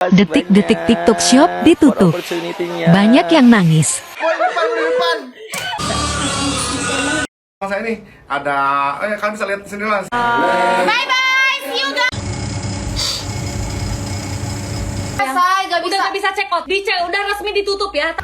Detik-detik TikTok Shop ditutup. Banyak yang nangis. Saya ini ada, kalian bisa lihat sendiri lah. Bye bye, see you guys. Selesai, gak bisa. Udah gak bisa check out, udah resmi ditutup ya.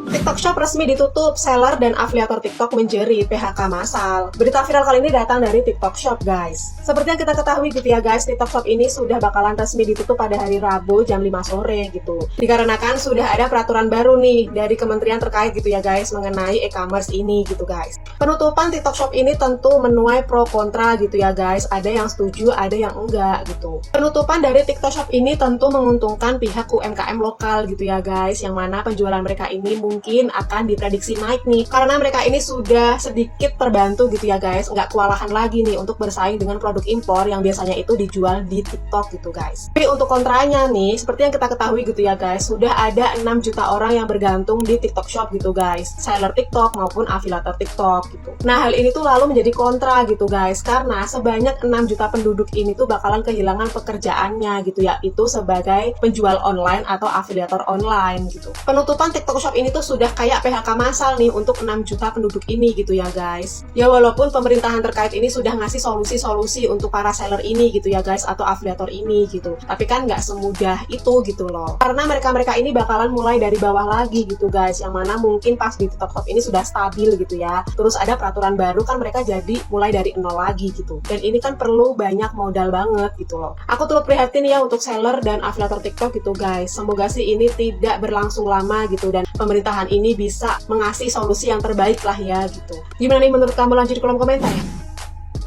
TikTok Shop resmi ditutup, seller dan afiliator TikTok menjerit PHK massal. Berita viral kali ini datang dari TikTok Shop, guys. Seperti yang kita ketahui gitu ya, guys, TikTok Shop ini sudah bakalan resmi ditutup pada hari Rabu jam 5 sore gitu. Dikarenakan sudah ada peraturan baru nih dari kementerian terkait gitu ya, guys, mengenai e-commerce ini gitu, guys. Penutupan TikTok Shop ini tentu menuai pro kontra gitu ya, guys. Ada yang setuju, ada yang enggak gitu. Penutupan dari TikTok Shop ini tentu menguntungkan pihak UMKM lokal gitu ya, guys, yang mana penjualan mereka ini mungkin akan diprediksi naik nih karena mereka ini sudah sedikit terbantu gitu ya, guys, nggak kewalahan lagi nih untuk bersaing dengan produk impor yang biasanya itu dijual di TikTok gitu, guys. Tapi untuk kontranya nih, seperti yang kita ketahui gitu ya, guys, sudah ada 6 juta orang yang bergantung di TikTok Shop gitu, guys, seller TikTok maupun afiliator TikTok gitu. Nah, hal ini tuh lalu menjadi kontra gitu, guys, karena sebanyak 6 juta penduduk ini tuh bakalan kehilangan pekerjaannya gitu ya, itu sebagai penjual online atau afiliator online gitu. Penutupan TikTok Shop ini tuh sudah kayak PHK massal nih untuk 6 juta penduduk ini gitu ya, guys. Ya walaupun pemerintahan terkait ini sudah ngasih solusi-solusi untuk para seller ini gitu ya, guys, atau afiliator ini gitu. Tapi kan nggak semudah itu gitu loh. Karena mereka-mereka ini bakalan mulai dari bawah lagi gitu, guys. Yang mana mungkin pas di TikTok Shop ini sudah stabil gitu ya. Terus ada peraturan baru kan mereka jadi mulai dari nol lagi gitu. Dan ini kan perlu banyak modal banget gitu loh. Aku turut prihatin ya untuk seller dan afiliator TikTok gitu, guys. Semoga sih ini tidak berlangsung lama gitu dan pemerintahan ini bisa mengasih solusi yang terbaik lah ya gitu. Gimana nih menurut kamu? Lanjut di kolom komentar ya.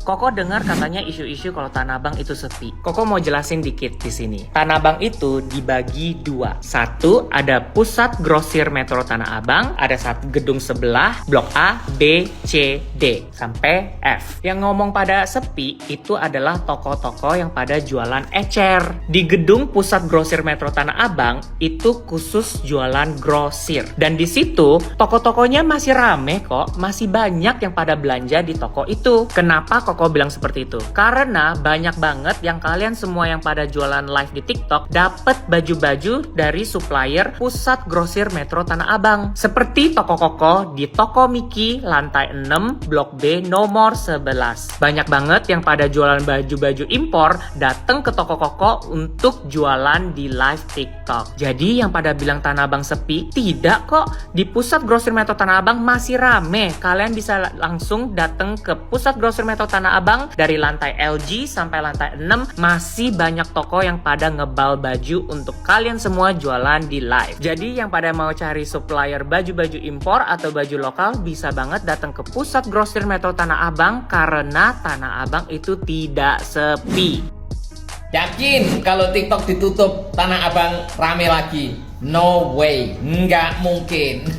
Koko dengar katanya isu-isu kalau Tanah Abang itu sepi. Koko mau jelasin dikit di sini. Tanah Abang itu dibagi dua. Satu, ada pusat grosir Metro Tanah Abang, ada satu gedung sebelah, blok A, B, C, D, sampai F. Yang ngomong pada sepi itu adalah toko-toko yang pada jualan ecer. Di gedung pusat grosir Metro Tanah Abang itu khusus jualan grosir. Dan di situ toko-tokonya masih rame kok, masih banyak yang pada belanja di toko itu. Kenapa Koko bilang seperti itu? Karena banyak banget yang kalian semua yang pada jualan live di TikTok dapat baju-baju dari supplier pusat grosir Metro Tanah Abang. Seperti toko Koko di toko Miki lantai 6 blok B nomor 11. Banyak banget yang pada jualan baju-baju impor datang ke toko Koko untuk jualan di live TikTok. Jadi yang pada bilang Tanah Abang sepi, tidak kok. Di pusat grosir Metro Tanah Abang masih rame. Kalian bisa langsung datang ke pusat grosir Metro Tanah Abang dari lantai LG sampai lantai 6 masih banyak toko yang pada ngebal baju untuk kalian semua jualan di live. Jadi yang pada mau cari supplier baju-baju impor atau baju lokal bisa banget datang ke pusat grosir Metro Tanah Abang karena Tanah Abang itu tidak sepi. Yakin kalau TikTok ditutup Tanah Abang rame lagi? No way, nggak mungkin.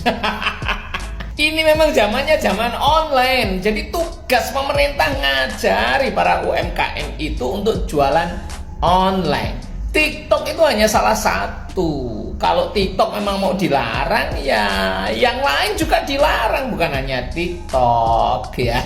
Ini memang zamannya zaman online. Jadi tugas pemerintah ngajari para UMKM itu untuk jualan online. TikTok itu hanya salah satu. Kalau TikTok memang mau dilarang, ya yang lain juga dilarang, bukan hanya TikTok ya.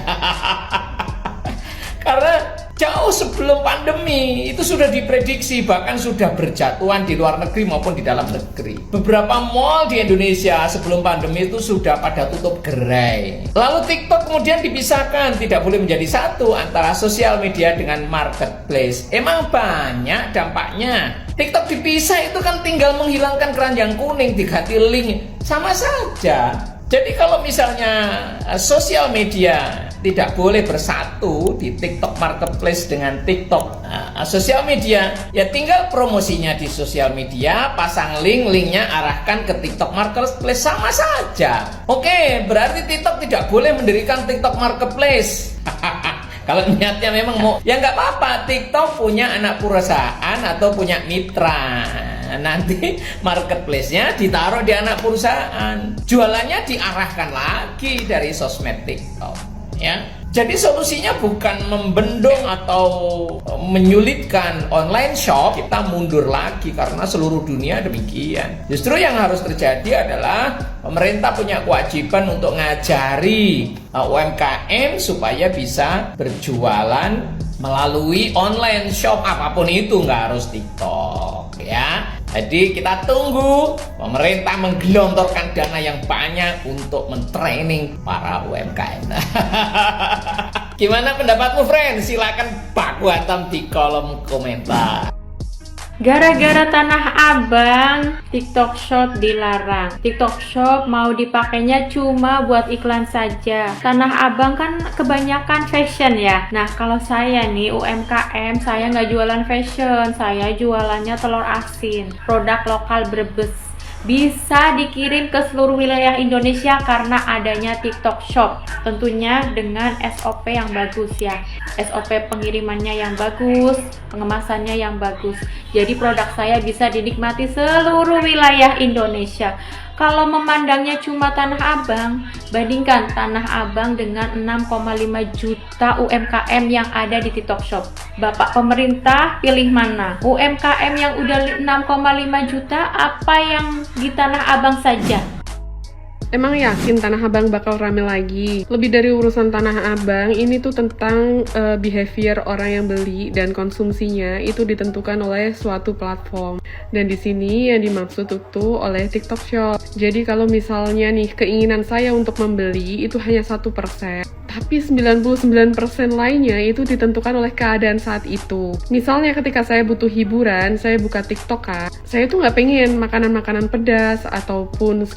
Karena jauh sebelum pandemi itu sudah diprediksi, bahkan sudah berjatuhan di luar negeri maupun di dalam negeri. Beberapa mall di Indonesia sebelum pandemi itu sudah pada tutup gerai. Lalu TikTok kemudian dipisahkan, tidak boleh menjadi satu antara sosial media dengan marketplace. Emang banyak dampaknya. TikTok dipisah itu kan tinggal menghilangkan keranjang kuning, diganti link, sama saja. Jadi kalau misalnya sosial media tidak boleh bersatu di TikTok Marketplace dengan TikTok sosial media, ya tinggal promosinya di sosial media, pasang linknya arahkan ke TikTok Marketplace, sama saja. Oke, berarti TikTok tidak boleh mendirikan TikTok Marketplace. Kalau niatnya memang mau, ya nggak apa-apa. TikTok punya anak perusahaan atau punya mitra. Nanti marketplace-nya ditaruh di anak perusahaan. Jualannya diarahkan lagi dari sosmed TikTok. Ya. Jadi solusinya bukan membendung atau menyulitkan online shop, kita mundur lagi karena seluruh dunia demikian. Justru yang harus terjadi adalah pemerintah punya kewajiban untuk ngajari UMKM supaya bisa berjualan melalui online shop apapun itu, nggak harus TikTok ya. Jadi kita tunggu pemerintah menggelontorkan dana yang banyak untuk mentraining para UMKM. Gimana pendapatmu, friend? Silakan baku hantam di kolom komentar. Gara-gara Tanah Abang, TikTok Shop dilarang. TikTok Shop mau dipakainya cuma buat iklan saja. Tanah Abang kan kebanyakan fashion ya. Nah, kalau saya nih UMKM, saya nggak jualan fashion. Saya jualannya telur asin, produk lokal Brebes. Bisa dikirim ke seluruh wilayah Indonesia karena adanya TikTok Shop. Tentunya dengan SOP yang bagus ya. SOP pengirimannya yang bagus, pengemasannya yang bagus. Jadi produk saya bisa dinikmati seluruh wilayah Indonesia. Kalau memandangnya cuma Tanah Abang, bandingkan Tanah Abang dengan 6,5 juta UMKM yang ada di TikTok Shop. Bapak pemerintah pilih mana? UMKM yang udah 6,5 juta apa yang di Tanah Abang saja? Emang yakin Tanah Abang bakal rame lagi? Lebih dari urusan Tanah Abang, ini tuh tentang behavior orang yang beli dan konsumsinya itu ditentukan oleh suatu platform. Dan di sini yang dimaksud itu oleh TikTok Shop. Jadi kalau misalnya nih keinginan saya untuk membeli itu hanya 1%, tapi 99% lainnya itu ditentukan oleh keadaan saat itu. Misalnya ketika saya butuh hiburan, saya buka TikTok kan, saya tuh nggak pengen makanan-makanan pedas ataupun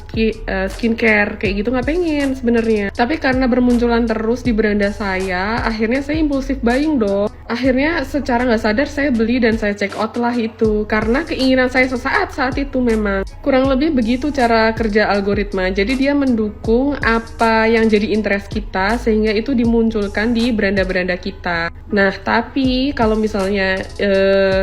skincare kayak gitu, nggak pengen sebenarnya. Tapi karena bermunculan terus di beranda saya, akhirnya saya impulsif buying dong. Akhirnya secara nggak sadar saya beli dan saya check out lah itu karena keinginan saya sesaat saat itu. Memang kurang lebih begitu cara kerja algoritma. Jadi dia mendukung apa yang jadi interest kita sehingga itu dimunculkan di beranda-beranda kita. Nah, tapi kalau misalnya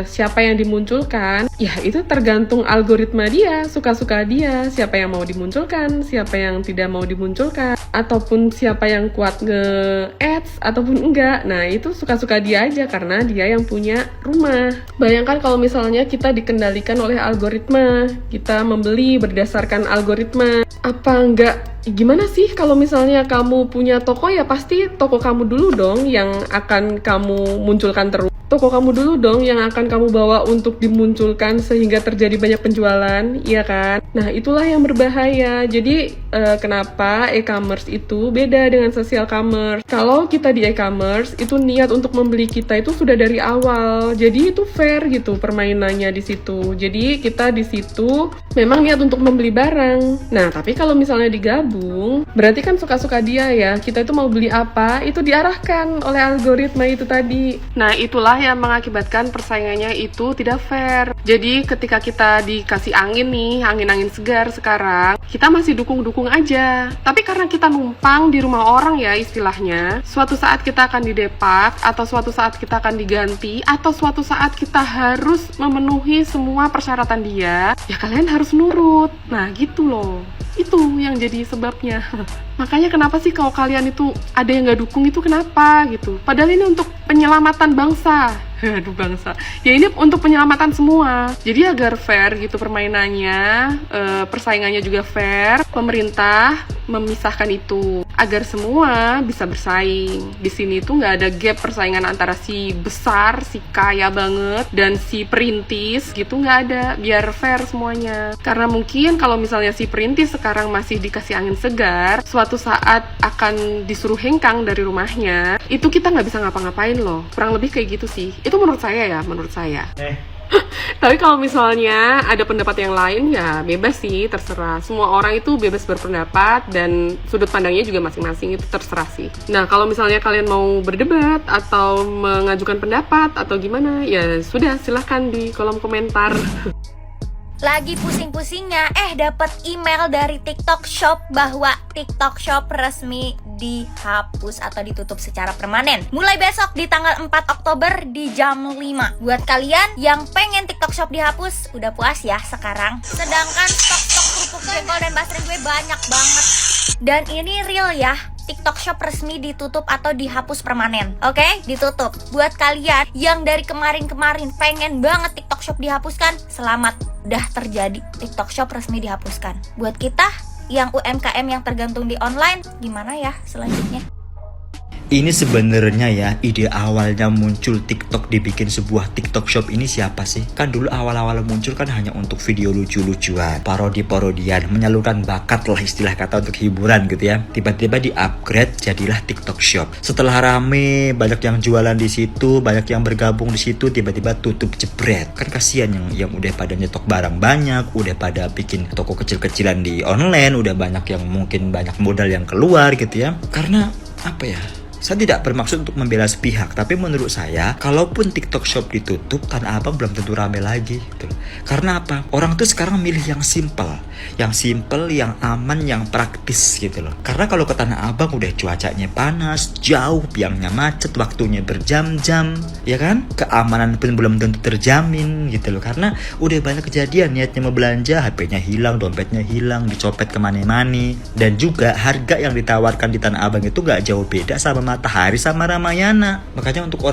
siapa yang dimunculkan, ya itu tergantung algoritma dia, suka-suka dia, siapa yang mau dimunculkan, siapa yang tidak mau dimunculkan, ataupun siapa yang kuat nge-ads ataupun enggak. Nah, itu suka-suka dia aja karena dia yang punya rumah. Bayangkan kalau misalnya kita dikendalikan oleh algoritma, kita membeli berdasarkan algoritma. Apa enggak? Gimana sih kalau misalnya kamu punya toko, ya pasti toko kamu dulu dong yang akan kamu munculkan terus. Toko kamu dulu dong yang akan kamu bawa untuk dimunculkan sehingga terjadi banyak penjualan, iya kan? Nah, itulah yang berbahaya. Jadi, kenapa e-commerce itu beda dengan social commerce? Kalau kita di e-commerce, itu niat untuk membeli kita itu sudah dari awal. Jadi, itu fair gitu permainannya di situ. Jadi, kita di situ memang niat untuk membeli barang. Nah, tapi kalau misalnya digabung, berarti kan suka-suka dia ya. Kita itu mau beli apa, itu diarahkan oleh algoritma itu tadi. Nah, itulah yang mengakibatkan persaingannya itu tidak fair. Jadi ketika kita dikasih angin nih, angin-angin segar sekarang, kita masih dukung-dukung aja. Tapi karena kita numpang di rumah orang ya istilahnya, suatu saat kita akan didepak, atau suatu saat kita akan diganti, atau suatu saat kita harus memenuhi semua persyaratan dia, ya kalian harus nurut. Nah gitu loh. Itu yang jadi sebabnya. Makanya kenapa sih kalau kalian itu ada yang nggak dukung itu kenapa gitu? Padahal ini untuk penyelamatan bangsa. Aduh bangsa. Ya ini untuk penyelamatan semua. Jadi agar fair gitu permainannya, persaingannya juga fair. Pemerintah memisahkan itu agar semua bisa bersaing. Di sini tuh nggak ada gap persaingan antara si besar, si kaya banget, dan si perintis gitu, nggak ada. Biar fair semuanya. Karena mungkin kalau misalnya si perintis sekarang masih dikasih angin segar, suatu saat akan disuruh hengkang dari rumahnya, itu kita nggak bisa ngapa-ngapain loh. Kurang lebih kayak gitu sih. Itu menurut saya ya, menurut saya. Tapi kalau misalnya ada pendapat yang lain ya bebas sih, terserah. Semua orang itu bebas berpendapat dan sudut pandangnya juga masing-masing, itu terserah sih. Nah, kalau misalnya kalian mau berdebat atau mengajukan pendapat atau gimana, ya sudah silahkan di kolom komentar. Lagi pusing-pusingnya, dapat email dari TikTok Shop bahwa TikTok Shop resmi dihapus atau ditutup secara permanen mulai besok di tanggal 4 Oktober di jam 5. Buat kalian yang pengen TikTok Shop dihapus, udah puas ya sekarang. Sedangkan stok-stok kerupuk jengkol dan basreng gue banyak banget. Dan ini real ya, TikTok Shop resmi ditutup atau dihapus permanen. Oke? Ditutup. Buat kalian yang dari kemarin-kemarin pengen banget TikTok Shop dihapuskan, selamat, udah terjadi. TikTok Shop resmi dihapuskan. Buat kita yang UMKM yang tergantung di online, gimana ya selanjutnya? Ini sebenarnya ya, ide awalnya muncul TikTok dibikin sebuah TikTok Shop ini siapa sih? Kan dulu awal-awal muncul kan hanya untuk video lucu-lucuan, parodi-parodian, menyalurkan bakat lah istilah kata untuk hiburan gitu ya. Tiba-tiba di-upgrade jadilah TikTok Shop. Setelah rame, banyak yang jualan di situ, banyak yang bergabung di situ, tiba-tiba tutup jebret. Kan kasihan yang udah pada nyetok barang banyak, udah pada bikin toko kecil-kecilan di online, udah banyak yang mungkin banyak modal yang keluar gitu ya. Karena apa ya? Saya tidak bermaksud untuk membela sepihak, tapi menurut saya, kalaupun TikTok Shop ditutup, Tanah Abang belum tentu rame lagi. Gitu. Karena apa? Orang tuh sekarang milih yang simple, yang aman, yang praktis gitu loh. Karena kalau ke Tanah Abang udah cuacanya panas, jauh, biangnya macet, waktunya berjam-jam, ya kan? Keamanan pun belum tentu terjamin gitu loh. Karena udah banyak kejadian niatnya mau belanja, HP-nya hilang, dompetnya hilang, dicopet kemana-mana. Dan juga harga yang ditawarkan di Tanah Abang itu gak jauh beda sama Matahari sama Ramayana. Makanya untuk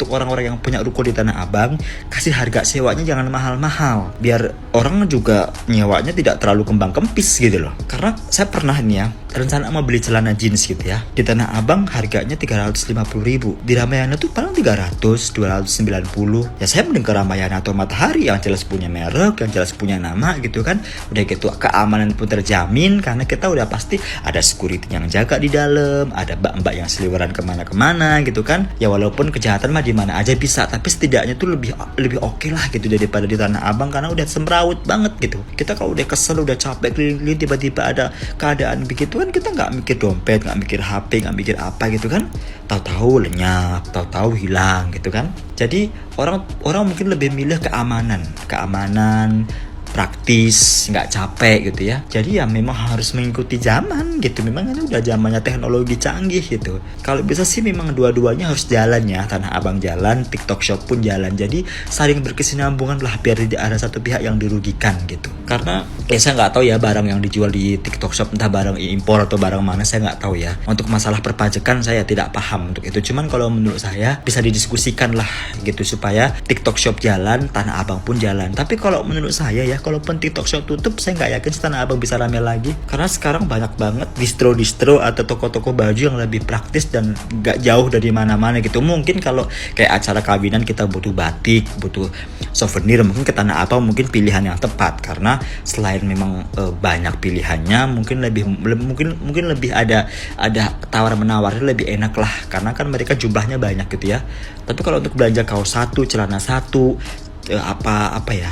orang-orang yang punya ruko di Tanah Abang, kasih harga sewanya jangan mahal-mahal, biar orang juga nyewanya tidak terlalu kembang kempis gitu loh. Karena saya pernah nih ya, rencana mau beli celana jeans gitu ya, di Tanah Abang harganya 350.000, di Ramayana tuh paling 300, 290. Ya saya mending ke Ramayana atau Matahari yang jelas punya merek, yang jelas punya nama gitu kan. Udah gitu keamanan pun terjamin karena kita udah pasti ada security yang jaga di dalam, ada mbak-mbak yang seliweran kemana-kemana gitu kan. Ya walaupun kejahatan mah di mana aja bisa, tapi setidaknya tuh lebih oke lah gitu daripada di Tanah Abang karena udah semrawut banget gitu. Kita kalau udah kesel, udah capek keliling-keliling, tiba-tiba ada keadaan begitu kan, kita nggak mikir dompet, nggak mikir HP, nggak mikir apa gitu kan. Tahu-tahu lenyap, tahu-tahu hilang gitu kan. Jadi orang mungkin lebih milih keamanan, praktis, nggak capek gitu ya. Jadi ya memang harus mengikuti zaman gitu. Memang ini udah zamannya teknologi canggih gitu. Kalau bisa sih memang dua-duanya harus jalan ya. Tanah Abang jalan, TikTok Shop pun jalan. Jadi saling berkesinambungan lah biar tidak ada satu pihak yang dirugikan gitu. Karena saya nggak tahu ya barang yang dijual di TikTok Shop entah barang impor atau barang mana, saya nggak tahu ya. Untuk masalah perpajakan saya tidak paham untuk itu. Cuman kalau menurut saya bisa didiskusikan lah gitu supaya TikTok Shop jalan, Tanah Abang pun jalan. Tapi kalau menurut saya ya, kalaupun TikTok Shop tutup, saya nggak yakin Tanah Abang bisa rame lagi. Karena sekarang banyak banget distro-distro atau toko-toko baju yang lebih praktis dan nggak jauh dari mana-mana gitu. Mungkin kalau kayak acara kawinan kita butuh batik, butuh souvenir, mungkin ke Tanah Abang mungkin pilihan yang tepat. Karena selain memang banyak pilihannya, mungkin lebih ada tawar menawarnya lebih enak lah. Karena kan mereka jumlahnya banyak gitu ya. Tapi kalau untuk belanja kaos satu, celana satu, apa ya,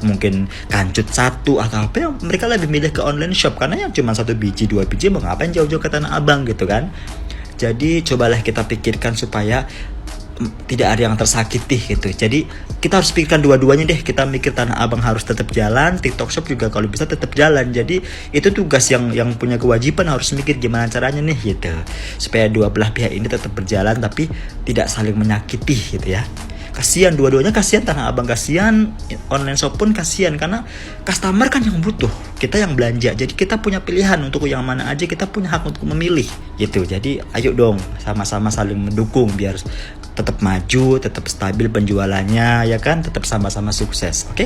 mungkin kancut satu atau apa, yang mereka lebih milih ke online shop karena yang cuma 1 biji 2 biji mau ngapain jauh-jauh ke Tanah Abang gitu kan. Jadi cobalah kita pikirkan supaya tidak ada yang tersakiti gitu. Jadi kita harus pikirkan dua-duanya deh. Kita mikir Tanah Abang harus tetap jalan, TikTok Shop juga kalau bisa tetap jalan. Jadi itu tugas yang punya kewajiban harus mikir gimana caranya nih gitu, supaya dua belah pihak ini tetap berjalan tapi tidak saling menyakiti gitu ya. Kasihan dua-duanya, kasihan Tanah Abang, kasihan online shop pun kasihan karena customer kan yang butuh, kita yang belanja. Jadi kita punya pilihan untuk yang mana aja, kita punya hak untuk memilih gitu. Jadi ayo dong sama-sama saling mendukung biar tetap maju, tetap stabil penjualannya ya kan, tetap sama-sama sukses. Oke?